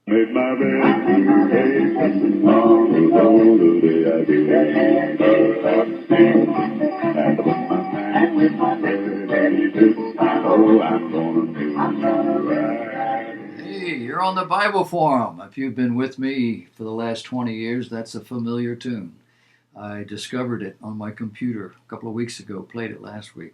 Made my bed today, long ago today I did. And with my man, and this I know I'm gonna do right. Hey, you're on the Bible Forum. If you've been with me for the last 20 years, that's a familiar tune. I discovered it on my computer a couple of weeks ago, played it last week.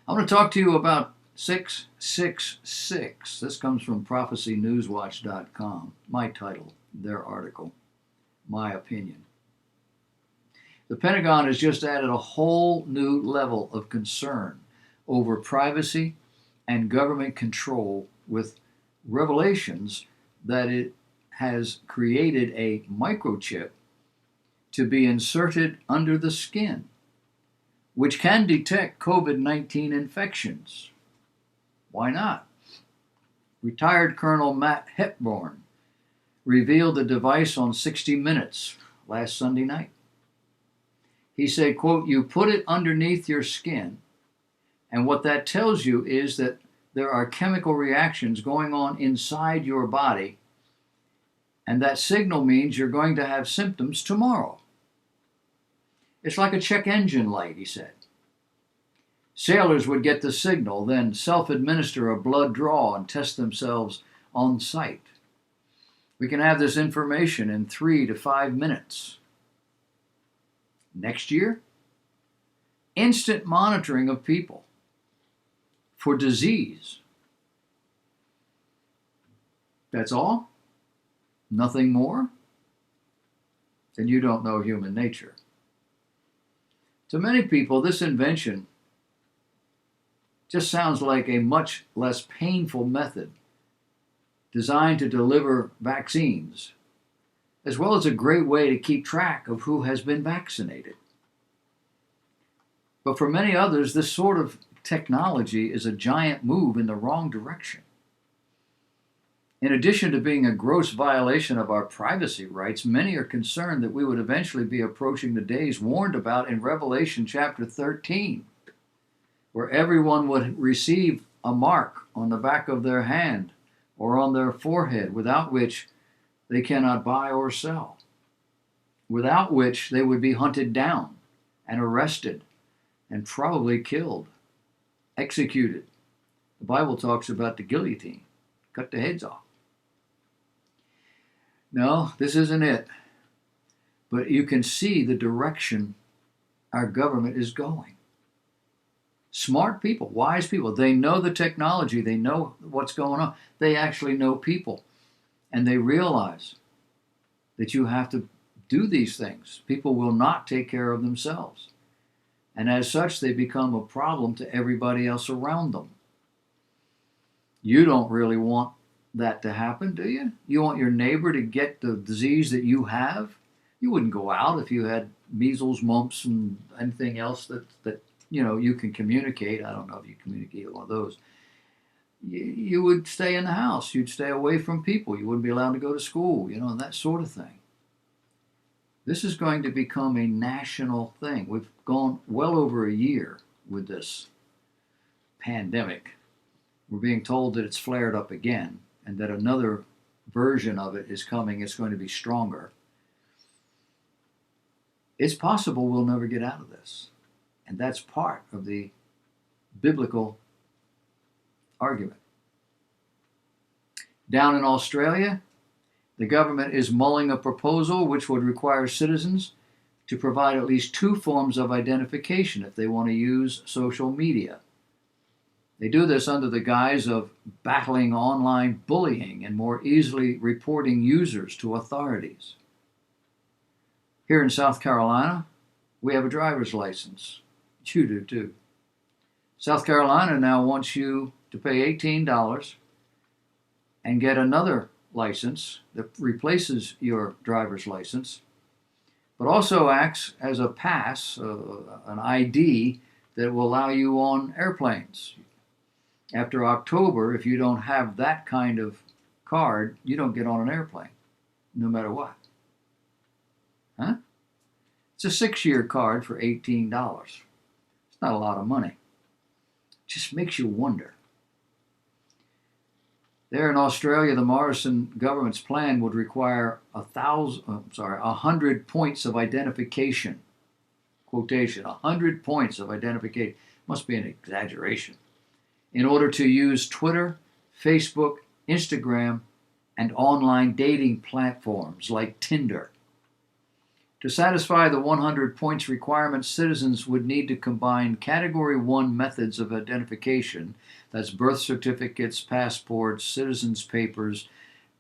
I want to talk to you about 666. This comes from prophecynewswatch.com. My title, their article, my opinion. The Pentagon has just added a whole new level of concern over privacy and government control with revelations that it has created a microchip to be inserted under the skin, which can detect COVID-19 infections. Why not? Retired Colonel Matt Hepburn revealed the device on 60 Minutes last Sunday night. He said, quote, "You put it underneath your skin, and what that tells you is that there are chemical reactions going on inside your body, and that signal means you're going to have symptoms tomorrow. It's like a check engine light," he said. Sailors would get the signal, then self-administer a blood draw and test themselves on site. We can have this information in 3 to 5 minutes. Next year, instant monitoring of people for disease. That's all? Nothing more? Then you don't know human nature. To many people, this invention just sounds like a much less painful method designed to deliver vaccines, as well as a great way to keep track of who has been vaccinated. But for many others, this sort of technology is a giant move in the wrong direction. In addition to being a gross violation of our privacy rights, many are concerned that we would eventually be approaching the days warned about in Revelation chapter 13, where everyone would receive a mark on the back of their hand or on their forehead, without which they cannot buy or sell, without which they would be hunted down and arrested and probably killed, executed. The Bible talks about the guillotine, cut the heads off. No, this isn't it. But you can see the direction our government is going. Smart people, wise people, they know the technology, they know what's going on. They actually know people, and they realize that you have to do these things. People will not take care of themselves. And as such, they become a problem to everybody else around them. You don't really want that to happen, do you? You want your neighbor to get the disease that you have? You wouldn't go out if you had measles, mumps, and anything else that you can communicate. I don't know if you communicate with one of those. You would stay in the house. You'd stay away from people. You wouldn't be allowed to go to school, and that sort of thing. This is going to become a national thing. We've gone well over a year with this pandemic. We're being told that it's flared up again and that another version of it is coming. It's going to be stronger. It's possible we'll never get out of this. And that's part of the biblical argument. Down in Australia, the government is mulling a proposal which would require citizens to provide at least 2 forms of identification if they want to use social media. They do this under the guise of battling online bullying and more easily reporting users to authorities. Here in South Carolina, we have a driver's license. You do too. South Carolina now wants you to pay $18 and get another license that replaces your driver's license, but also acts as a pass, an ID that will allow you on airplanes. After October, if you don't have that kind of card, you don't get on an airplane, no matter what. Huh? It's a 6-year card for $18. It's not a lot of money. It just makes you wonder. There in Australia, the Morrison government's plan would require 100 points of identification. Quotation, 100 points of identification. Must be an exaggeration. In order to use Twitter, Facebook, Instagram, and online dating platforms like Tinder. To satisfy the 100 points requirement, citizens would need to combine Category 1 methods of identification, that's birth certificates, passports, citizens' papers,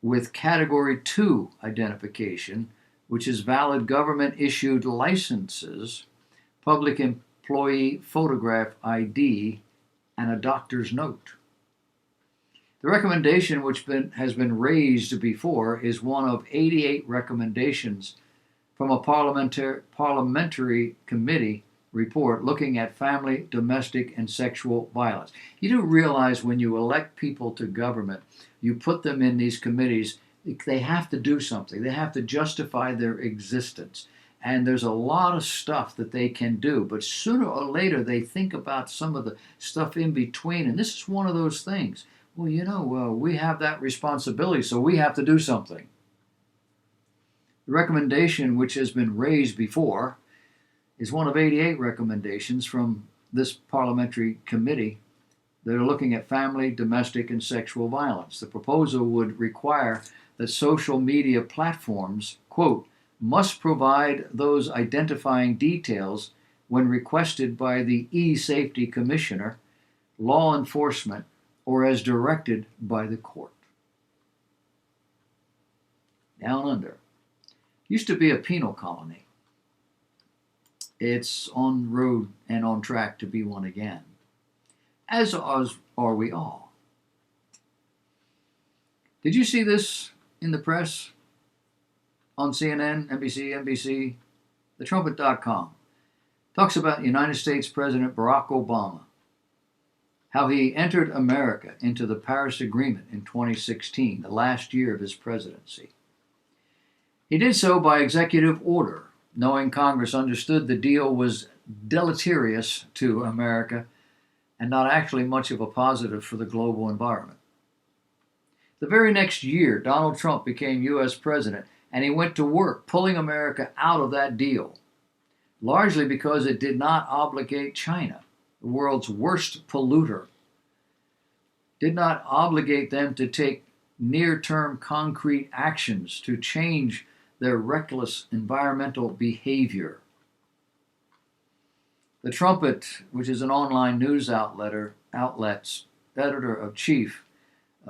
with Category 2 identification, which is valid government-issued licenses, public employee photograph ID, and a doctor's note. The recommendation, which has been raised before, is one of 88 recommendations from a parliamentary committee report looking at family, domestic, and sexual violence. You do realize when you elect people to government, you put them in these committees, they have to do something. They have to justify their existence. And there's a lot of stuff that they can do, but sooner or later they think about some of the stuff in between, and this is one of those things. Well, we have that responsibility, so we have to do something. The recommendation, which has been raised before, is one of 88 recommendations from this parliamentary committee that are looking at family, domestic, and sexual violence. The proposal would require that social media platforms, quote, must provide those identifying details when requested by the e-safety commissioner, law enforcement, or as directed by the court. Down under. Used to be a penal colony. It's on road and on track to be one again, as are we all. Did you see this in the press? On CNN, NBC, thetrumpet.com. Talks about United States President Barack Obama, how he entered America into the Paris Agreement in 2016, the last year of his presidency. He did so by executive order, knowing Congress understood the deal was deleterious to America and not actually much of a positive for the global environment. The very next year, Donald Trump became U.S. president, and he went to work pulling America out of that deal, largely because it did not obligate China, the world's worst polluter, did not obligate them to take near-term concrete actions to change their reckless environmental behavior. The Trumpet, which is an online news outlet's editor-in-chief,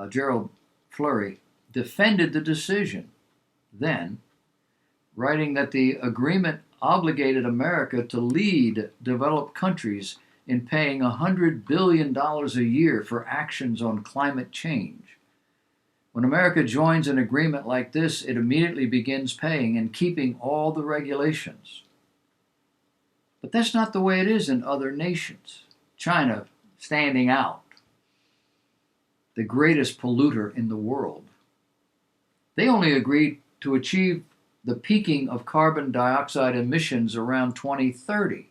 Gerald Flurry, defended the decision then, writing that the agreement obligated America to lead developed countries in paying $100 billion a year for actions on climate change. When America joins an agreement like this, it immediately begins paying and keeping all the regulations. But that's not the way it is in other nations. China standing out, the greatest polluter in the world. They only agreed to achieve the peaking of carbon dioxide emissions around 2030,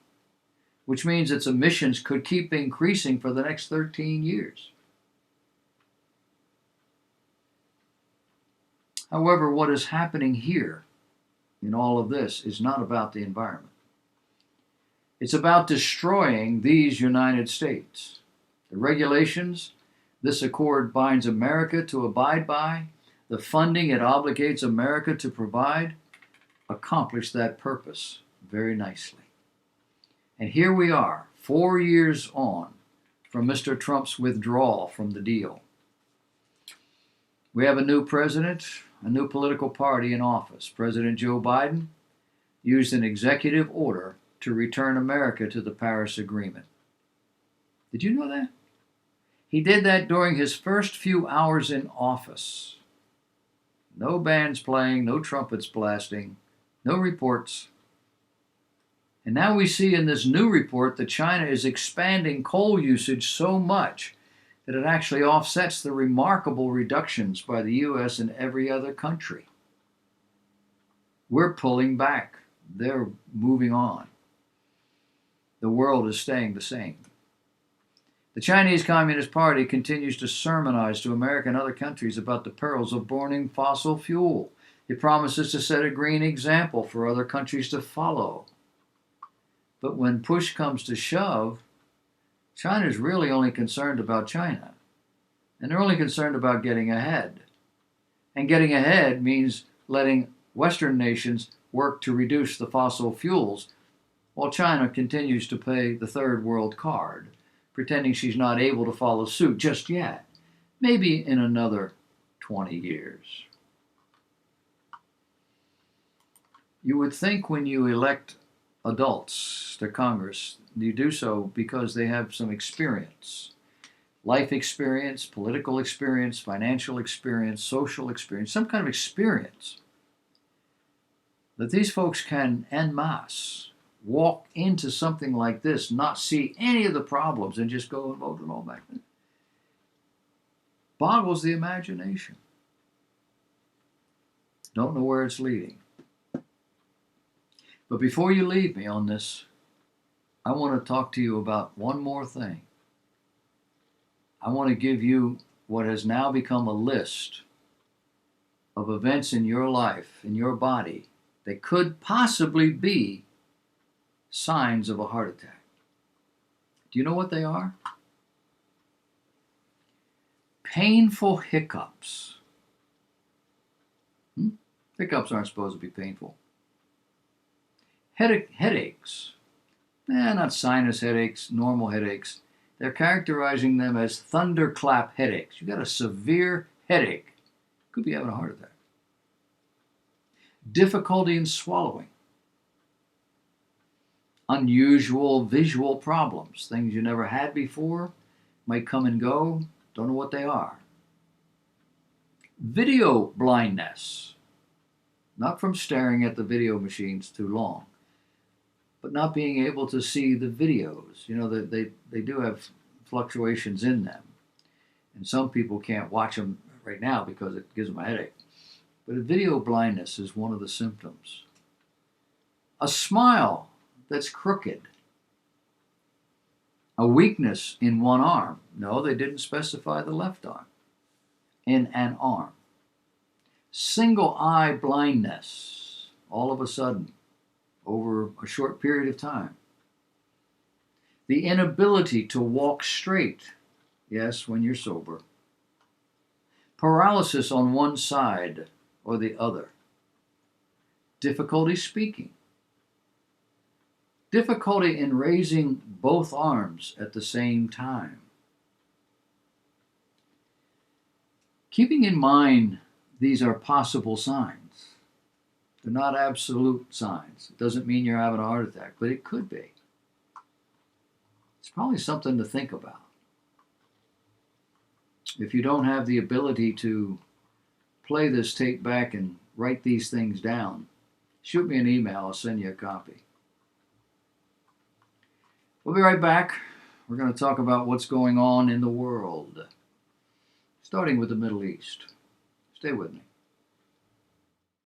which means its emissions could keep increasing for the next 13 years. However, what is happening here in all of this is not about the environment. It's about destroying these United States. The regulations this accord binds America to abide by, the funding it obligates America to provide, accomplish that purpose very nicely. And here we are, 4 years on from Mr. Trump's withdrawal from the deal. We have a new president, a new political party in office. President Joe Biden used an executive order to return America to the Paris Agreement. Did you know that? He did that during his first few hours in office. No bands playing, no trumpets blasting, no reports. And now we see in this new report that China is expanding coal usage so much that it actually offsets the remarkable reductions by the U.S. and every other country. We're pulling back. They're moving on. The world is staying the same. The Chinese Communist Party continues to sermonize to America and other countries about the perils of burning fossil fuel. It promises to set a green example for other countries to follow. But when push comes to shove, China is really only concerned about China. And they're only concerned about getting ahead. And getting ahead means letting Western nations work to reduce the fossil fuels, while China continues to play the third world card, pretending she's not able to follow suit just yet, maybe in another 20 years. You would think when you elect adults to Congress, you do so because they have some experience. Life experience, political experience, financial experience, social experience, some kind of experience. That these folks can en masse walk into something like this, not see any of the problems, and just go and vote and all back. Boggles the imagination. Don't know where it's leading. But before you leave me on this, I want to talk to you about one more thing. I want to give you what has now become a list of events in your life, in your body, that could possibly be signs of a heart attack. Do you know what they are? Painful hiccups. Hiccups aren't supposed to be painful. Headaches. Not sinus headaches, normal headaches. They're characterizing them as thunderclap headaches. You got a severe headache. Could be having a heart attack. Difficulty in swallowing. Unusual visual problems. Things you never had before might come and go. Don't know what they are. Video blindness. Not from staring at the video machines too long, but not being able to see the videos. You know, they do have fluctuations in them. And some people can't watch them right now because it gives them a headache. But video blindness is one of the symptoms. A smile that's crooked. A weakness in one arm. No, they didn't specify the left arm. In an arm. Single eye blindness. All of a sudden. Over a short period of time. The inability to walk straight. Yes, when you're sober. Paralysis on one side or the other. Difficulty speaking. Difficulty in raising both arms at the same time. Keeping in mind these are possible signs. They're not absolute signs. It doesn't mean you're having a heart attack, but it could be. It's probably something to think about. If you don't have the ability to play this tape back and write these things down, shoot me an email. I'll send you a copy. We'll be right back. We're going to talk about what's going on in the world, starting with the Middle East. Stay with me.